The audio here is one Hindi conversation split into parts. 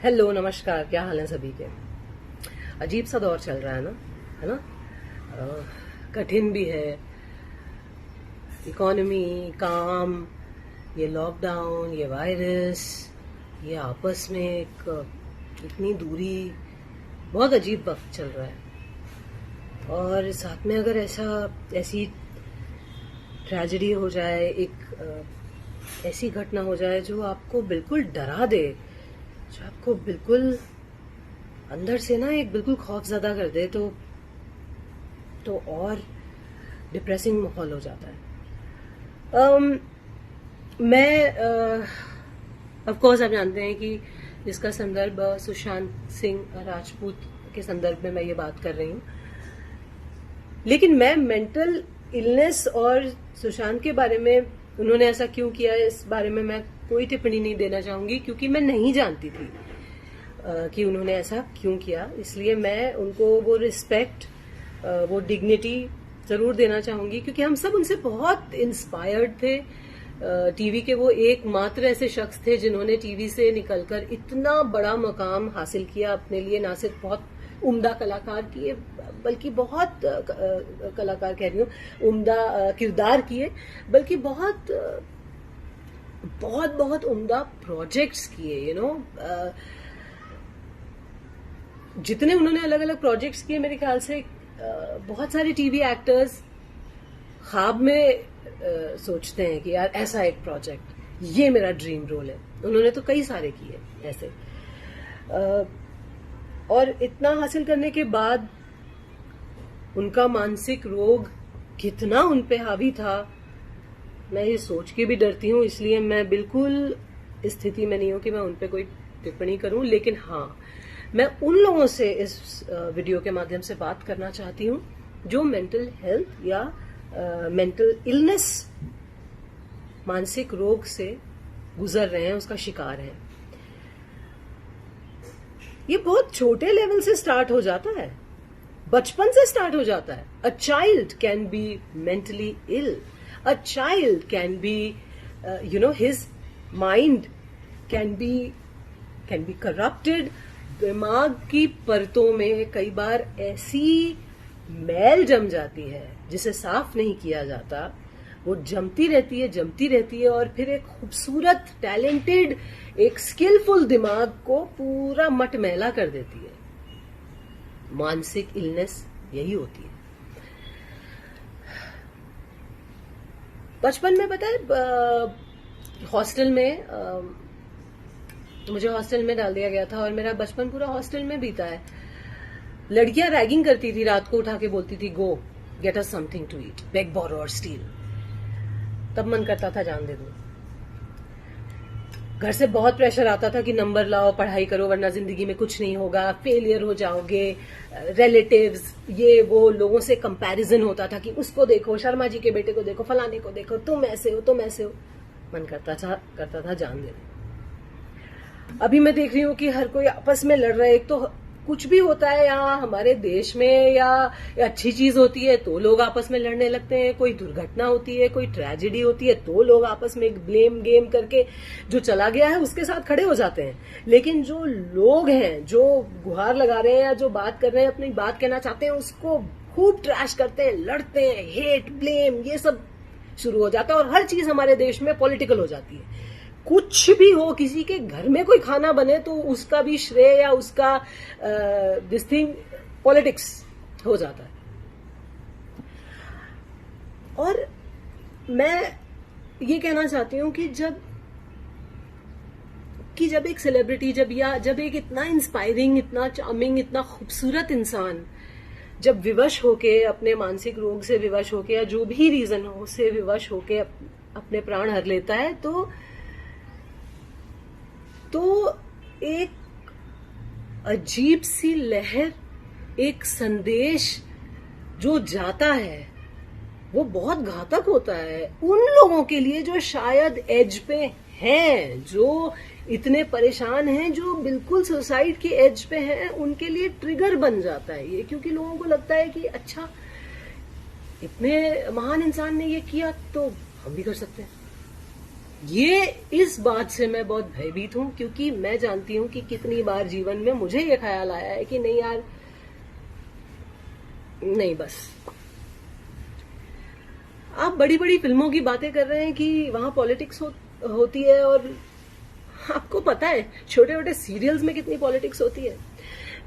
हेलो, नमस्कार। क्या हाल है सभी के। अजीब सा दौर चल रहा है ना। कठिन भी है। इकोनॉमी, काम, ये लॉकडाउन, ये वायरस, ये आपस में इतनी दूरी, बहुत अजीब वक्त चल रहा है। और साथ में अगर ऐसी ट्रेजेडी हो जाए, ऐसी घटना हो जाए जो आपको बिल्कुल डरा दे, जो आपको बिल्कुल अंदर से ना बिल्कुल खौफजदा कर दे, तो और डिप्रेसिंग माहौल हो जाता है। मैं ऑफ कोर्स आप जानते हैं कि इसका संदर्भ सुशांत सिंह राजपूत के संदर्भ में मैं ये बात कर रही हूँ। लेकिन मैं मेंटल इलनेस और सुशांत के बारे में उन्होंने ऐसा क्यों किया, इस बारे में मैं कोई टिप्पणी नहीं देना चाहूंगी, क्योंकि मैं नहीं जानती थी कि उन्होंने ऐसा क्यों किया। इसलिए मैं उनको वो रिस्पेक्ट, वो डिग्निटी जरूर देना चाहूंगी, क्योंकि हम सब उनसे बहुत इंस्पायर्ड थे। टीवी के वो एकमात्र ऐसे शख्स थे जिन्होंने टीवी से निकलकर इतना बड़ा मकाम हासिल किया अपने लिए। ना सिर्फ बहुत उम्दा कलाकार किए, बल्कि बहुत कलाकार कह रही हूँ, उम्दा किरदार किए, बल्कि बहुत बहुत बहुत उम्दा प्रोजेक्ट्स किए। जितने उन्होंने अलग अलग प्रोजेक्ट्स किए, मेरे ख्याल से बहुत सारे टीवी एक्टर्स ख्वाब में सोचते हैं कि यार ऐसा एक प्रोजेक्ट, ये मेरा ड्रीम रोल है। उन्होंने तो कई सारे किए ऐसे। और इतना हासिल करने के बाद उनका मानसिक रोग कितना उन पे हावी था, मैं ये सोच के भी डरती हूँ। इसलिए मैं बिल्कुल इस स्थिति में नहीं हूं कि मैं उन पे कोई टिप्पणी करूं। लेकिन हाँ, मैं उन लोगों से इस वीडियो के माध्यम से बात करना चाहती हूँ जो मेंटल हेल्थ या मेंटल इलनेस, मानसिक रोग से गुजर रहे हैं, उसका शिकार हैं। ये बहुत छोटे लेवल से स्टार्ट हो जाता है, बचपन से स्टार्ट हो जाता है। A child can be mentally ill, a child can be his mind can be corrupted. दिमाग की परतों में कई बार ऐसी मैल जम जाती है जिसे साफ नहीं किया जाता। वो जमती रहती है और फिर एक खूबसूरत, टैलेंटेड, एक स्किलफुल दिमाग को पूरा मटमैला कर देती है। मानसिक इलनेस यही होती है। बचपन में पता है, हॉस्टल में मुझे हॉस्टल में डाल दिया गया था और मेरा बचपन पूरा हॉस्टल में बीता है। लड़कियां रैगिंग करती थी, रात को उठा के बोलती थी, go get us something to eat, beg borrow और स्टील। तब मन करता था जान दे दूं। घर से बहुत प्रेशर आता था कि नंबर लाओ, पढ़ाई करो, वरना जिंदगी में कुछ नहीं होगा, फेलियर हो जाओगे। रिलेटिव्स, ये वो लोगों से कंपैरिजन होता था कि उसको देखो, शर्मा जी के बेटे को देखो, फलाने को देखो, तुम ऐसे हो। मन करता था जान दे दूं। अभी मैं देख रही हूँ कि हर कोई आपस में लड़ रहा है। एक तो कुछ भी होता है यहाँ हमारे देश में, या अच्छी चीज होती है तो लोग आपस में लड़ने लगते हैं। कोई दुर्घटना होती है, कोई ट्रेजेडी होती है तो लोग आपस में एक ब्लेम गेम करके जो चला गया है उसके साथ खड़े हो जाते हैं। लेकिन जो लोग हैं, जो गुहार लगा रहे हैं या जो बात कर रहे हैं, अपनी बात कहना चाहते हैं, उसको खूब ट्रैश करते हैं, लड़ते हैं, हेट, ब्लेम, ये सब शुरू हो जाता है। और हर चीज हमारे देश में पॉलिटिकल हो जाती है। कुछ भी हो, किसी के घर में कोई खाना बने तो उसका भी श्रेय या उसका दिस थिंग पॉलिटिक्स हो जाता है। और मैं ये कहना चाहती हूं कि जब एक सेलिब्रिटी, जब एक इतना इंस्पायरिंग, इतना चार्मिंग, इतना खूबसूरत इंसान जब विवश होके, अपने मानसिक रोग से विवश होके, या जो भी रीजन हो से विवश होके अपने प्राण हर लेता है, तो एक अजीब सी लहर, एक संदेश जो जाता है, वो बहुत घातक होता है उन लोगों के लिए जो शायद एज पे हैं, जो इतने परेशान हैं, जो बिल्कुल सुसाइड के एज पे हैं। उनके लिए ट्रिगर बन जाता है ये, क्योंकि लोगों को लगता है कि अच्छा, इतने महान इंसान ने ये किया तो हम भी कर सकते हैं। ये इस बात से मैं बहुत भयभीत हूं, क्योंकि मैं जानती हूं कि कितनी बार जीवन में मुझे ये ख्याल आया है कि नहीं यार, नहीं बस। आप बड़ी बड़ी फिल्मों की बातें कर रहे हैं कि वहां पॉलिटिक्स होती है, और आपको पता है छोटे छोटे सीरियल्स में कितनी पॉलिटिक्स होती है।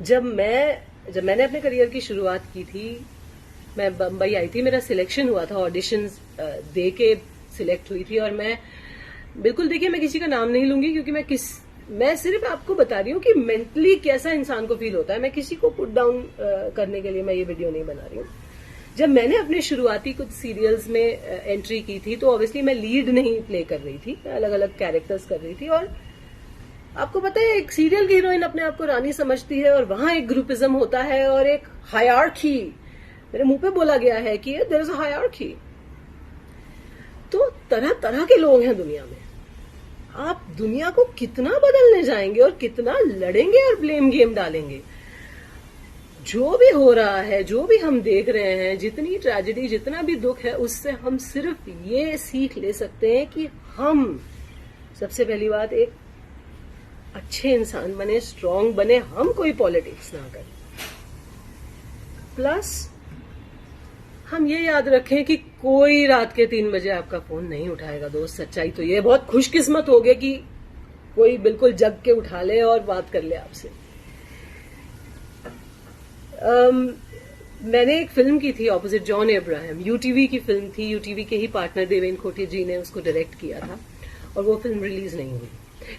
जब मैंने अपने करियर की शुरुआत की थी, मैं बम्बई आई थी, मेरा सिलेक्शन हुआ था, ऑडिशंस दे के सिलेक्ट हुई थी, और मैं बिल्कुल, देखिए मैं किसी का नाम नहीं लूंगी, क्योंकि मैं सिर्फ आपको बता रही हूँ कि मेंटली कैसा इंसान को फील होता है। मैं किसी को पुट डाउन करने के लिए मैं ये वीडियो नहीं बना रही हूँ। जब मैंने अपने शुरुआती कुछ सीरियल्स में एंट्री की थी, तो ऑब्वियसली मैं लीड नहीं प्ले कर रही थी, मैं अलग अलग कैरेक्टर्स कर रही थी। और आपको पता है, एक सीरियल की हीरोइन अपने आप को रानी समझती है, और वहां एक ग्रुपिज्म होता है और एक हायरार्की, मेरे मुंह पे बोला गया है कि देयर इज अ हायरार्की। तो तरह तरह के लोग हैं दुनिया में। आप दुनिया को कितना बदलने जाएंगे और कितना लड़ेंगे और ब्लेम गेम डालेंगे। जो भी हो रहा है, जो भी हम देख रहे हैं, जितनी ट्रेजेडी, जितना भी दुख है, उससे हम सिर्फ ये सीख ले सकते हैं कि हम सबसे पहली बात एक अच्छे इंसान बने, स्ट्रांग बने, हम कोई पॉलिटिक्स ना करें। प्लस हम ये याद रखें कि कोई रात के 3 बजे आपका फोन नहीं उठाएगा दोस्त। सच्चाई तो ये बहुत खुशकिस्मत हो गए कि कोई बिल्कुल जग के उठा ले और बात कर ले आपसे। मैंने एक फिल्म की थी ऑपोजिट जॉन अब्राहम, यूटीवी की फिल्म थी, यूटीवी के ही पार्टनर देवेंद्र खोटे जी ने उसको डायरेक्ट किया था, और वो फिल्म रिलीज नहीं हुई।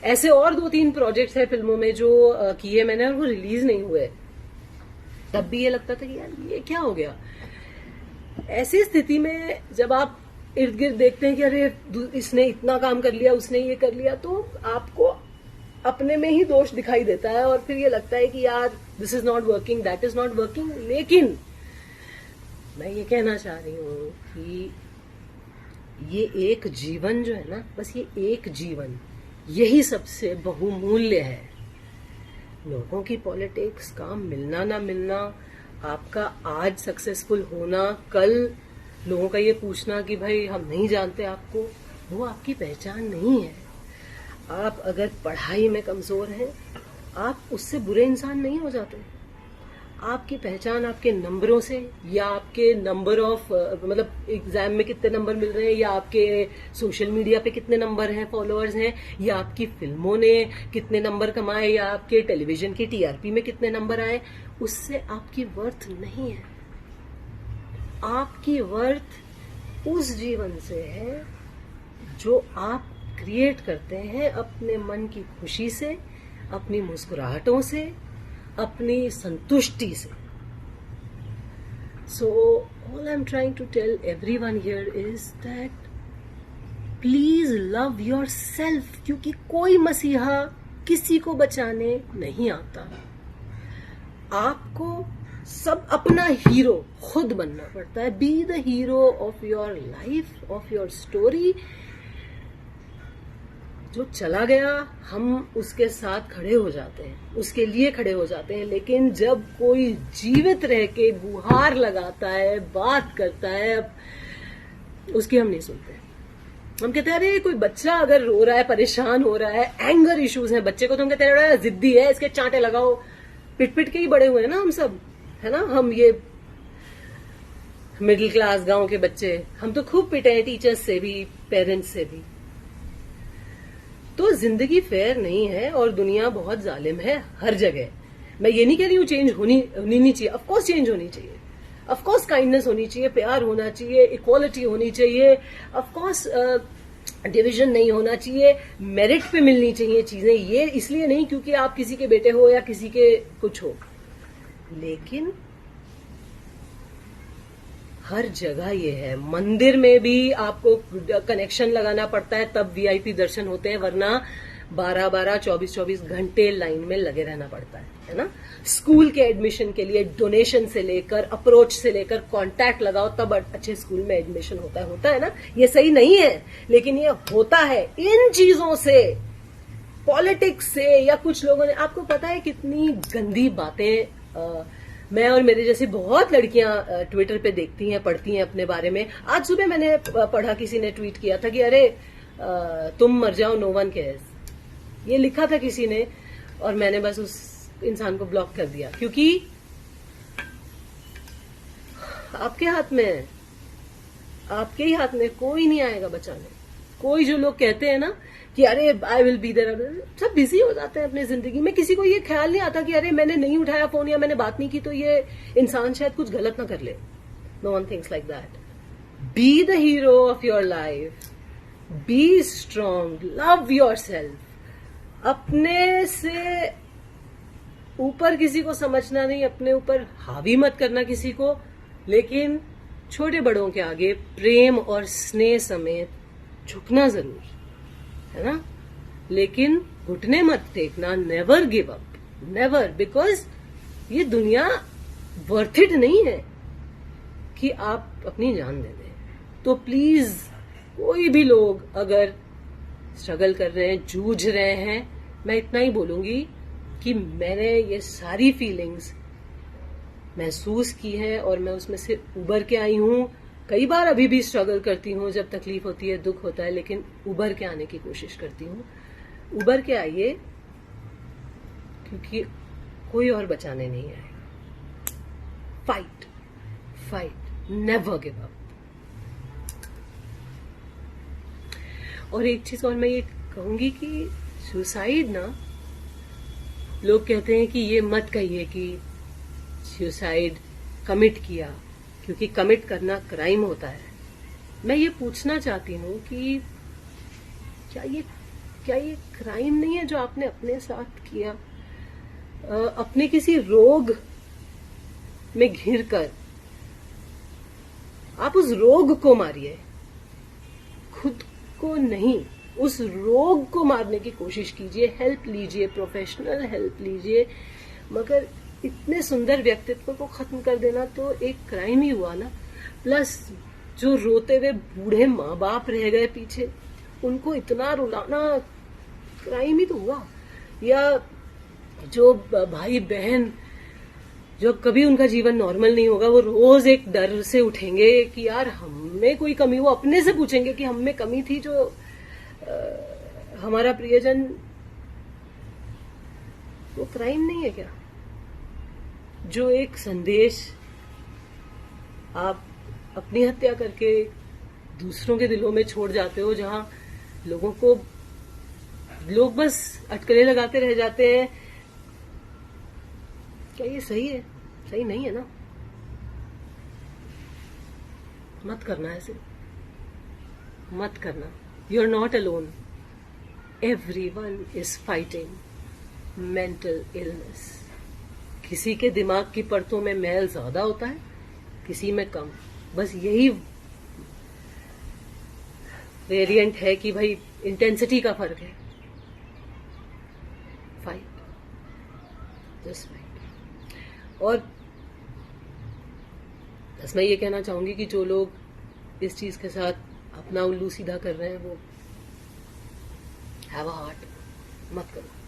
ऐसे और 2-3 प्रोजेक्ट्स हैं फिल्मों में जो किए मैंने, और वो रिलीज नहीं हुए। तब भी ये लगता था कि यार ये क्या हो गया। ऐसी स्थिति में जब आप इर्द गिर्द देखते हैं कि अरे इसने इतना काम कर लिया, उसने ये कर लिया, तो आपको अपने में ही दोष दिखाई देता है, और फिर ये लगता है कि यार this is not working, that is not working. लेकिन मैं ये कहना चाह रही हूं कि ये एक जीवन जो है ना, बस ये एक जीवन, यही सबसे बहुमूल्य है। लोगों की पॉलिटिक्स, काम मिलना ना मिलना, आपका आज सक्सेसफुल होना, कल लोगों का ये पूछना कि भाई हम नहीं जानते आपको, वो आपकी पहचान नहीं है। आप अगर पढ़ाई में कमजोर हैं, आप उससे बुरे इंसान नहीं हो जाते। आपकी पहचान आपके नंबरों से, या आपके नंबर ऑफ मतलब एग्जाम में कितने नंबर मिल रहे हैं, या आपके सोशल मीडिया पे कितने नंबर हैं, फॉलोअर्स हैं, या आपकी फिल्मों ने कितने नंबर कमाए, या आपके टेलीविजन की टीआरपी में कितने नंबर आए, उससे आपकी वर्थ नहीं है। आपकी वर्थ उस जीवन से है जो आप क्रिएट करते हैं अपने मन की खुशी से, अपनी मुस्कुराहटों से, अपनी संतुष्टि से। So all I'm trying to tell everyone here is that please love yourself, क्योंकि कोई मसीहा किसी को बचाने नहीं आता। आपको सब अपना हीरो खुद बनना पड़ता है। B the hero of your life, of your story. जो चला गया हम उसके साथ खड़े हो जाते हैं, उसके लिए खड़े हो जाते हैं। लेकिन जब कोई जीवित रह के गुहार लगाता है, बात करता है, उसकी हम नहीं सुनते। हम कहते हैं अरे कोई बच्चा अगर रो रहा है, परेशान हो रहा है, एंगर इश्यूज हैं बच्चे को, तो हम कहते हैं जिद्दी है, इसके चांटे लगाओ। पिट पिट के ही बड़े हुए हैं ना हम सब, है ना। हम ये मिडिल क्लास गांव के बच्चे, हम तो खूब पिटे हैं, टीचर्स से भी, पेरेंट्स से भी। तो जिंदगी फेयर नहीं है और दुनिया बहुत जालिम है हर जगह। मैं ये नहीं कह रही हूँ चेंज होनी नहीं चाहिए, ऑफकोर्स चेंज होनी चाहिए, ऑफकोर्स काइंडनेस होनी चाहिए, प्यार होना चाहिए, इक्वालिटी होनी चाहिए, ऑफकोर्स डिवीजन नहीं होना चाहिए, मेरिट पे मिलनी चाहिए चीजें। ये इसलिए नहीं क्योंकि आप किसी के बेटे हो या किसी के कुछ हो, लेकिन हर जगह ये है। मंदिर में भी आपको कनेक्शन लगाना पड़ता है, तब वीआईपी दर्शन होते हैं, वरना 12-12, 24-24 घंटे लाइन में लगे रहना पड़ता है ना। स्कूल के एडमिशन के लिए डोनेशन से लेकर, अप्रोच से लेकर, कांटेक्ट लगाओ तब अच्छे स्कूल में एडमिशन होता है ना। ये सही नहीं है, लेकिन ये होता है। इन चीजों से, पॉलिटिक्स से, या कुछ लोगों ने, आपको पता है कितनी गंदी बातें मैं और मेरे जैसी बहुत लड़कियां ट्विटर पे देखती हैं, पढ़ती हैं अपने बारे में। आज सुबह मैंने पढ़ा, किसी ने ट्वीट किया था कि अरे तुम मर जाओ, नो वन केयर्स। ये लिखा था किसी ने और मैंने बस उस इंसान को ब्लॉक कर दिया, क्योंकि आपके हाथ में है, आपके ही हाथ में, कोई नहीं आएगा बचाने। कोई जो लोग कहते हैं ना कि अरे आई विल बी देयर, सब बिजी हो जाते हैं अपनी जिंदगी में। किसी को ये ख्याल नहीं आता कि अरे मैंने नहीं उठाया फोन या मैंने बात नहीं की तो ये इंसान शायद कुछ गलत ना कर ले। No one thinks like that. Be the hero of your life, be strong, love yourself. अपने से ऊपर किसी को समझना नहीं, अपने ऊपर हावी मत करना किसी को, लेकिन छोटे बड़ों के आगे प्रेम और स्नेह समेत झुकना जरूर, है ना। लेकिन घुटने मत टेकना, never give up, never, because ये दुनिया वर्थ इट नहीं है कि आप अपनी जान दे दें। तो प्लीज कोई भी लोग अगर स्ट्रगल कर रहे हैं, जूझ रहे हैं, मैं इतना ही बोलूंगी कि मैंने ये सारी फीलिंग्स महसूस की है और मैं उसमें से उबर के आई हूं। कई बार अभी भी स्ट्रगल करती हूँ, जब तकलीफ होती है, दुख होता है, लेकिन उबर के आने की कोशिश करती हूँ। उबर के आइए, क्योंकि कोई और बचाने नहीं आएगा। Fight, fight, never give up. और एक चीज और मैं ये कहूंगी कि सुसाइड ना, लोग कहते हैं कि ये मत कहिए कि सुसाइड कमिट किया, क्योंकि कमिट करना क्राइम होता है। मैं ये पूछना चाहती हूँ कि क्या ये क्राइम नहीं है जो आपने अपने साथ किया? अपने किसी रोग में घिरकर आप उस रोग को मारिए, खुद को नहीं। उस रोग को मारने की कोशिश कीजिए, हेल्प लीजिए, प्रोफेशनल हेल्प लीजिए, मगर इतने सुंदर व्यक्तित्व को खत्म कर देना तो एक क्राइम ही हुआ ना। प्लस जो रोते हुए बूढ़े माँ बाप रह गए पीछे, उनको इतना रुलाना क्राइम ही तो हुआ। या जो भाई बहन, जो कभी उनका जीवन नॉर्मल नहीं होगा, वो रोज एक डर से उठेंगे कि यार हमें कोई कमी, वो अपने से पूछेंगे कि हम में कमी थी जो हमारा प्रियजन, वो क्राइम नहीं है क्या? जो एक संदेश आप अपनी हत्या करके दूसरों के दिलों में छोड़ जाते हो, जहां लोग बस अटकलें लगाते रह जाते हैं, क्या ये सही है? सही नहीं है ना। मत करना ऐसे, मत करना। You are not alone, everyone is fighting mental illness. किसी के दिमाग की परतों में मैल ज्यादा होता है, किसी में कम। बस यही वेरिएंट है कि भाई इंटेंसिटी का फर्क है। Fight, just fight. और बस मैं ये कहना चाहूंगी कि जो लोग इस चीज के साथ अपना उल्लू सीधा कर रहे हैं, वो हैव अ हार्ट, मत करो।